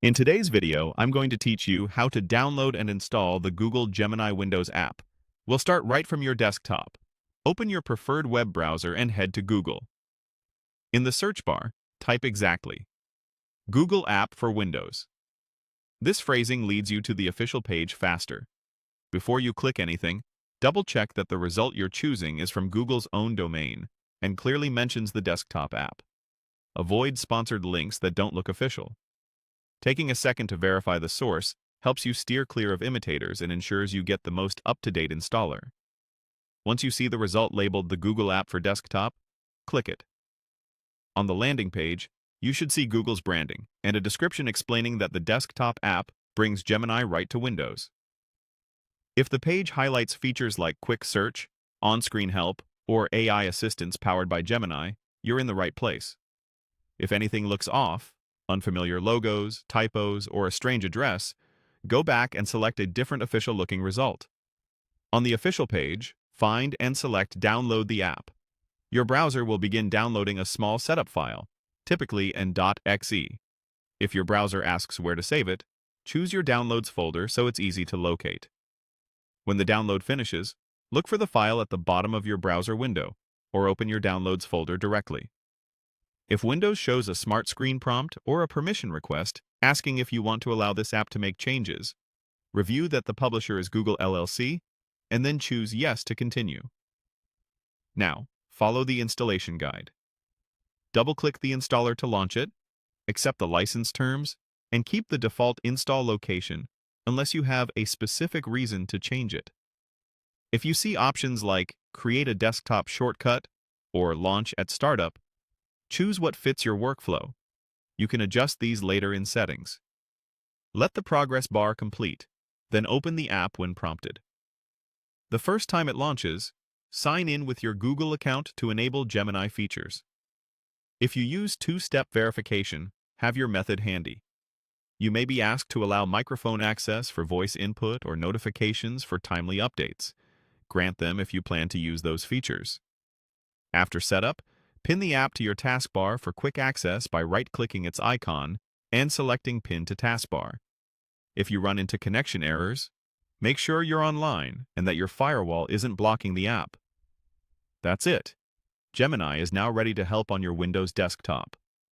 In today's video, I'm going to teach you how to download and install the Google Gemini Windows app. We'll start right from your desktop. Open your preferred web browser and head to Google. In the search bar, type exactly Google App for Windows. This phrasing leads you to the official page faster. Before you click anything, double-check that the result you're choosing is from Google's own domain and clearly mentions the desktop app. Avoid sponsored links that don't look official. Taking a second to verify the source helps you steer clear of imitators and ensures you get the most up-to-date installer. Once you see the result labeled the Google app for desktop, click it. On the landing page, you should see Google's branding and a description explaining that the desktop app brings Gemini right to Windows. If the page highlights features like quick search, on-screen help, or AI assistance powered by Gemini, you're in the right place. If anything looks off, unfamiliar logos, typos, or a strange address, go back and select a different official-looking result. On the official page, find and select Download the app. Your browser will begin downloading a small setup file, typically an .exe. If your browser asks where to save it, choose your Downloads folder so it's easy to locate. When the download finishes, look for the file at the bottom of your browser window, or open your Downloads folder directly. If Windows shows a smart screen prompt or a permission request asking if you want to allow this app to make changes, review that the publisher is Google LLC, and then choose Yes to continue. Now, follow the installation guide. Double-click the installer to launch it, accept the license terms, and keep the default install location unless you have a specific reason to change it. If you see options like Create a desktop shortcut or Launch at Startup, choose what fits your workflow. You can adjust these later in settings. Let the progress bar complete, then open the app when prompted. The first time it launches, sign in with your Google account to enable Gemini features. If you use two-step verification, have your method handy. You may be asked to allow microphone access for voice input or notifications for timely updates. Grant them if you plan to use those features. After setup, pin the app to your taskbar for quick access by right-clicking its icon and selecting Pin to Taskbar. If you run into connection errors, make sure you're online and that your firewall isn't blocking the app. That's it. Gemini is now ready to help on your Windows desktop.